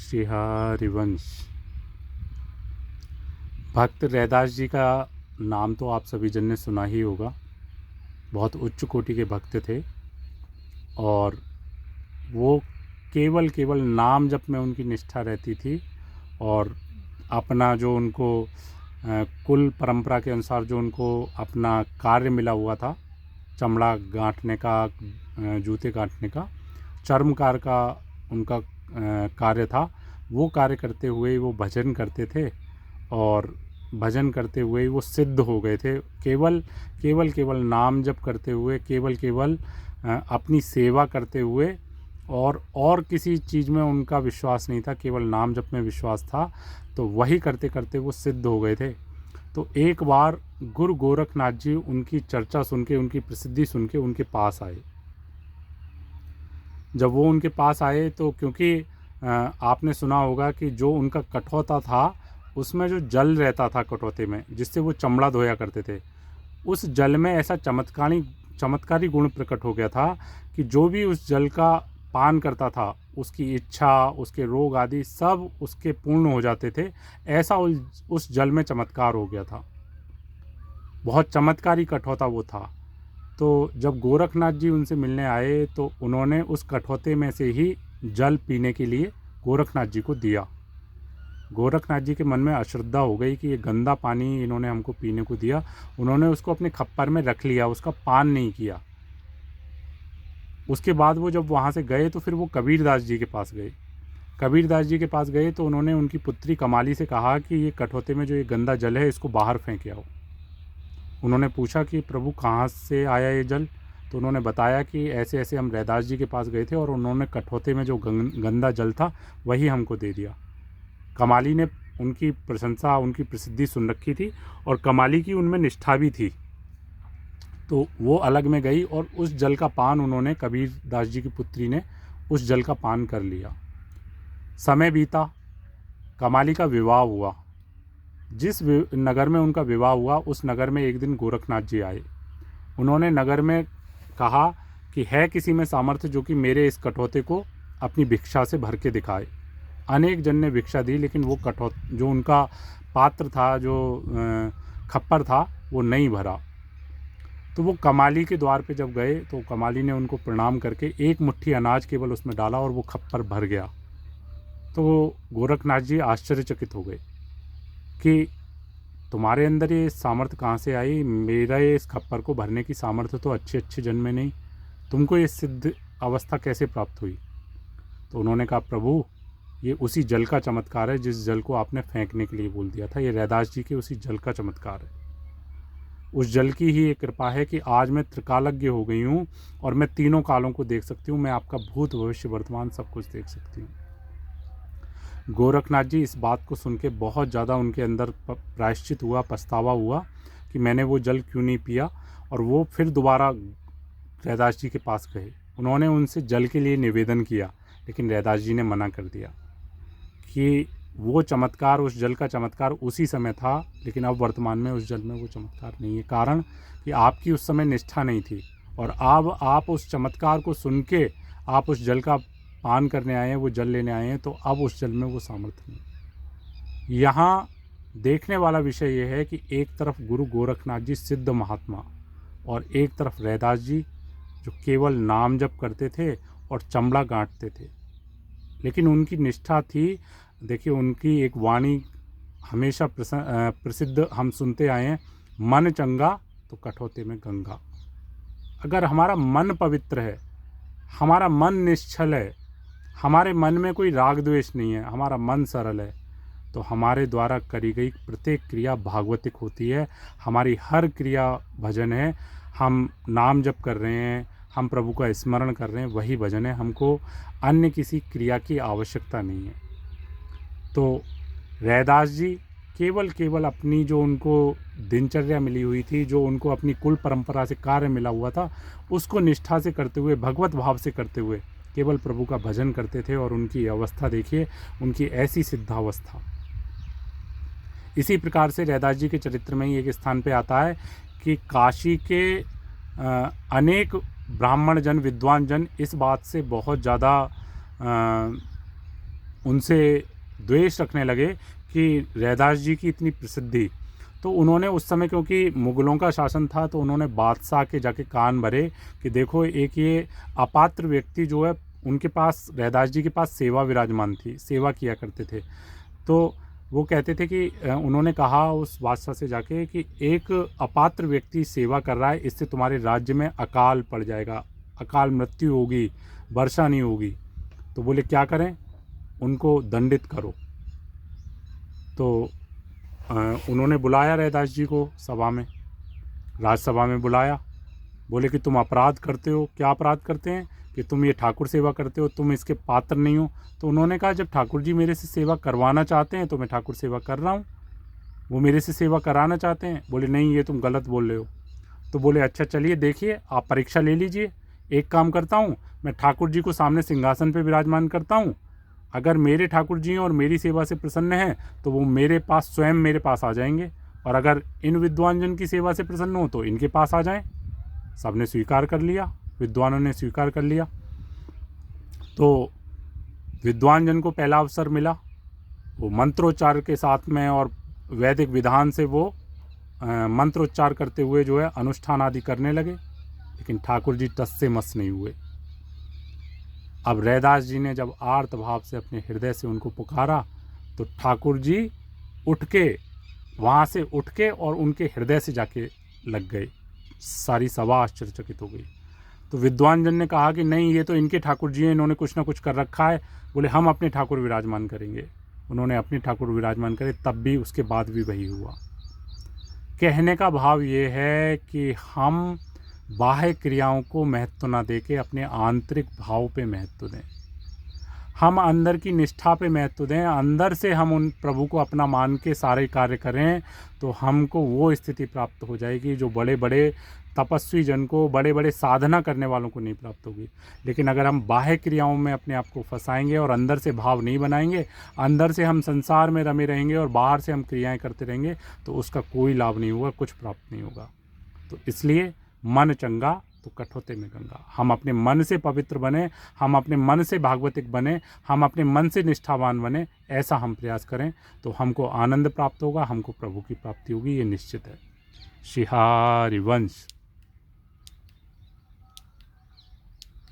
श्री हरिवंश। भक्त रैदास जी का नाम तो आप सभी जन ने सुना ही होगा। बहुत उच्च कोटि के भक्त थे और वो केवल नाम जप में उनकी निष्ठा रहती थी। और अपना जो उनको कुल परंपरा के अनुसार जो उनको अपना कार्य मिला हुआ था, चमड़ा गांठने का, जूते गांठने का, चर्मकार का उनका कार्य था, वो कार्य करते हुए वो भजन करते थे और भजन करते हुए वो सिद्ध हो गए थे। केवल नाम जप करते हुए, केवल अपनी सेवा करते हुए और किसी चीज़ में उनका विश्वास नहीं था, केवल नाम जप में विश्वास था। तो वही करते करते वो सिद्ध हो गए थे। तो एक बार गुरु गोरखनाथ जी उनकी चर्चा सुन के, उनकी प्रसिद्धि सुन के उनके पास आए। जब वो उनके पास आए तो क्योंकि आपने सुना होगा कि जो उनका कठौता था उसमें जो जल रहता था कटौते में, जिससे वो चमड़ा धोया करते थे, उस जल में ऐसा चमत्कारी गुण प्रकट हो गया था कि जो भी उस जल का पान करता था उसकी इच्छा, उसके रोग आदि सब उसके पूर्ण हो जाते थे। ऐसा उस जल में चमत्कार हो गया था। बहुत चमत्कारी कठौता वो था। तो जब गोरखनाथ जी उनसे मिलने आए तो उन्होंने उस कठौते में से ही जल पीने के लिए गोरखनाथ जी को दिया। गोरखनाथ जी के मन में अश्रद्धा हो गई कि ये गंदा पानी इन्होंने हमको पीने को दिया। उन्होंने उसको अपने खप्पर में रख लिया, उसका पान नहीं किया। उसके बाद वो जब वहाँ से गए तो फिर वो कबीरदास जी के पास गए। कबीरदास जी के पास गए तो उन्होंने उनकी पुत्री कमाली से कहा कि ये कठौते में जो ये गंदा जल है इसको बाहर फेंक आओ। उन्होंने पूछा कि प्रभु कहाँ से आया ये जल? तो उन्होंने बताया कि ऐसे ऐसे हम रैदास जी के पास गए थे और उन्होंने कठौते में जो गंदा जल था वही हमको दे दिया। कमाली ने उनकी प्रशंसा, उनकी प्रसिद्धि सुन रखी थी और कमाली की उनमें निष्ठा भी थी। तो वो अलग में गई और उस जल का पान उन्होंने, कबीरदास जी की पुत्री ने उस जल का पान कर लिया। समय बीता, कमाली का विवाह हुआ। जिस नगर में उनका विवाह हुआ उस नगर में एक दिन गोरखनाथ जी आए। उन्होंने नगर में कहा कि है किसी में सामर्थ्य जो कि मेरे इस कठौते को अपनी भिक्षा से भर के दिखाए। अनेक जन ने भिक्षा दी लेकिन वो जो उनका पात्र था, जो खप्पर था, वो नहीं भरा। तो वो कमाली के द्वार पे जब गए तो कमाली ने उनको प्रणाम करके एक मुट्ठी अनाज केवल उसमें डाला और वो खप्पर भर गया। तो गोरखनाथ जी आश्चर्यचकित हो गए कि तुम्हारे अंदर ये सामर्थ्य कहाँ से आई? मेरा ये इस खप्पर को भरने की सामर्थ्य तो अच्छे अच्छे जन में नहीं, तुमको ये सिद्ध अवस्था कैसे प्राप्त हुई? तो उन्होंने कहा प्रभु, ये उसी जल का चमत्कार है जिस जल को आपने फेंकने के लिए बोल दिया था। ये रैदास जी के उसी जल का चमत्कार है। उस जल की ही एक कृपा है कि आज मैं त्रिकालज्ञ हो गई हूँ और मैं तीनों कालों को देख सकती हूँ। मैं आपका भूत, भविष्य, वर्तमान सब कुछ देख सकती हूँ। गोरखनाथ जी इस बात को सुन के बहुत ज़्यादा उनके अंदर प्रायश्चित हुआ, पछतावा हुआ कि मैंने वो जल क्यों नहीं पिया। और वो फिर दोबारा रैदास जी के पास गए। उन्होंने उनसे जल के लिए निवेदन किया लेकिन रैदास जी ने मना कर दिया कि वो चमत्कार, उस जल का चमत्कार उसी समय था लेकिन अब वर्तमान में उस जल में वो चमत्कार नहीं है। कारण कि आपकी उस समय निष्ठा नहीं थी और अब आप उस चमत्कार को सुन के आप उस जल का पान करने आए हैं, वो जल लेने आए हैं, तो अब उस जल में वो सामर्थ्य नहीं। यहाँ देखने वाला विषय ये है कि एक तरफ गुरु गोरखनाथ जी सिद्ध महात्मा और एक तरफ रैदास जी जो केवल नाम जप करते थे और चमड़ा गांठते थे। लेकिन उनकी निष्ठा थी। देखिए, उनकी एक वाणी हमेशा प्रसिद्ध हम सुनते आए हैं, मन चंगा तो कठौते में गंगा। अगर हमारा मन पवित्र है, हमारा मन निश्चल है, हमारे मन में कोई राग द्वेष नहीं है, हमारा मन सरल है, तो हमारे द्वारा करी गई प्रत्येक क्रिया भागवतिक होती है। हमारी हर क्रिया भजन है। हम नाम जप कर रहे हैं, हम प्रभु का स्मरण कर रहे हैं, वही भजन है। हमको अन्य किसी क्रिया की आवश्यकता नहीं है। तो रैदास जी केवल अपनी जो उनको दिनचर्या मिली हुई थी, जो उनको अपनी कुल परंपरा से कार्य मिला हुआ था, उसको निष्ठा से करते हुए, भगवत भाव से करते हुए केवल प्रभु का भजन करते थे। और उनकी अवस्था देखिए, उनकी ऐसी सिद्धावस्था। इसी प्रकार से रैदास जी के चरित्र में ही एक स्थान पे आता है कि काशी के अनेक ब्राह्मण जन, विद्वान जन इस बात से बहुत ज़्यादा उनसे द्वेष रखने लगे कि रैदास जी की इतनी प्रसिद्धि। तो उन्होंने उस समय, क्योंकि मुग़लों का शासन था, तो उन्होंने बादशाह के जाके कान भरे कि देखो एक ये अपात्र व्यक्ति जो है, उनके पास, रैदास जी के पास सेवा विराजमान थी, सेवा किया करते थे। तो वो कहते थे कि उन्होंने कहा उस बादशाह से जाके कि एक अपात्र व्यक्ति सेवा कर रहा है, इससे तुम्हारे राज्य में अकाल पड़ जाएगा, अकाल मृत्यु होगी, वर्षा नहीं होगी। तो बोले क्या करें, उनको दंडित करो। तो उन्होंने बुलाया रैदास जी को सभा में, राजसभा में बुलाया। बोले कि तुम अपराध करते हो। क्या अपराध करते हैं? कि तुम ये ठाकुर सेवा करते हो, तुम इसके पात्र नहीं हो। तो उन्होंने कहा जब ठाकुर जी मेरे से सेवा करवाना चाहते हैं तो मैं ठाकुर सेवा कर रहा हूँ, वो मेरे से सेवा कराना चाहते हैं। बोले नहीं, ये तुम गलत बोल रहे हो। तो बोले अच्छा चलिए देखिए, आप परीक्षा ले लीजिए। एक काम करता हूँ, मैं ठाकुर जी को सामने सिंहासन पर विराजमान करता हूँ। अगर मेरे ठाकुर जी और मेरी सेवा से प्रसन्न हैं तो वो मेरे पास, स्वयं मेरे पास आ जाएंगे, और अगर इन विद्वान जन की सेवा से प्रसन्न हो तो इनके पास आ जाएं। सबने स्वीकार कर लिया, विद्वानों ने स्वीकार कर लिया। तो विद्वान जन को पहला अवसर मिला, वो मंत्रोच्चार के साथ में और वैदिक विधान से वो मंत्रोच्चार करते हुए जो है अनुष्ठान आदि करने लगे। लेकिन ठाकुर जी टस से मस नहीं हुए। अब रैदास जी ने जब आर्त भाव से अपने हृदय से उनको पुकारा तो ठाकुर जी उठ के, वहाँ से उठ के और उनके हृदय से जाके लग गए। सारी सभा आश्चर्यचकित हो गई। तो विद्वान जन ने कहा कि नहीं, ये तो इनके ठाकुर जी हैं, इन्होंने कुछ ना कुछ कर रखा है। बोले हम अपने ठाकुर विराजमान करेंगे। उन्होंने अपने ठाकुर विराजमान करे, तब भी उसके बाद भी वही हुआ। कहने का भाव ये है कि हम बाह्य क्रियाओं को महत्व ना देके अपने आंतरिक भाव पे महत्व दें, हम अंदर की निष्ठा पे महत्व दें, अंदर से हम उन प्रभु को अपना मान के सारे कार्य करें, तो हमको वो स्थिति प्राप्त हो जाएगी जो बड़े बड़े तपस्वी जन को, बड़े बड़े साधना करने वालों को नहीं प्राप्त होगी। लेकिन अगर हम बाह्य क्रियाओं में अपने आप को फंसाएंगे और अंदर से भाव नहीं बनाएंगे, अंदर से हम संसार में रमे रहेंगे और बाहर से हम क्रियाएं करते रहेंगे, तो उसका कोई लाभ नहीं होगा, कुछ प्राप्त नहीं होगा। तो इसलिए मन चंगा तो कठोते में गंगा। हम अपने मन से पवित्र बने, हम अपने मन से भागवतिक बने, हम अपने मन से निष्ठावान बने, ऐसा हम प्रयास करें तो हमको आनंद प्राप्त होगा, हमको प्रभु की प्राप्ति होगी, ये निश्चित है। शिहारी वंश।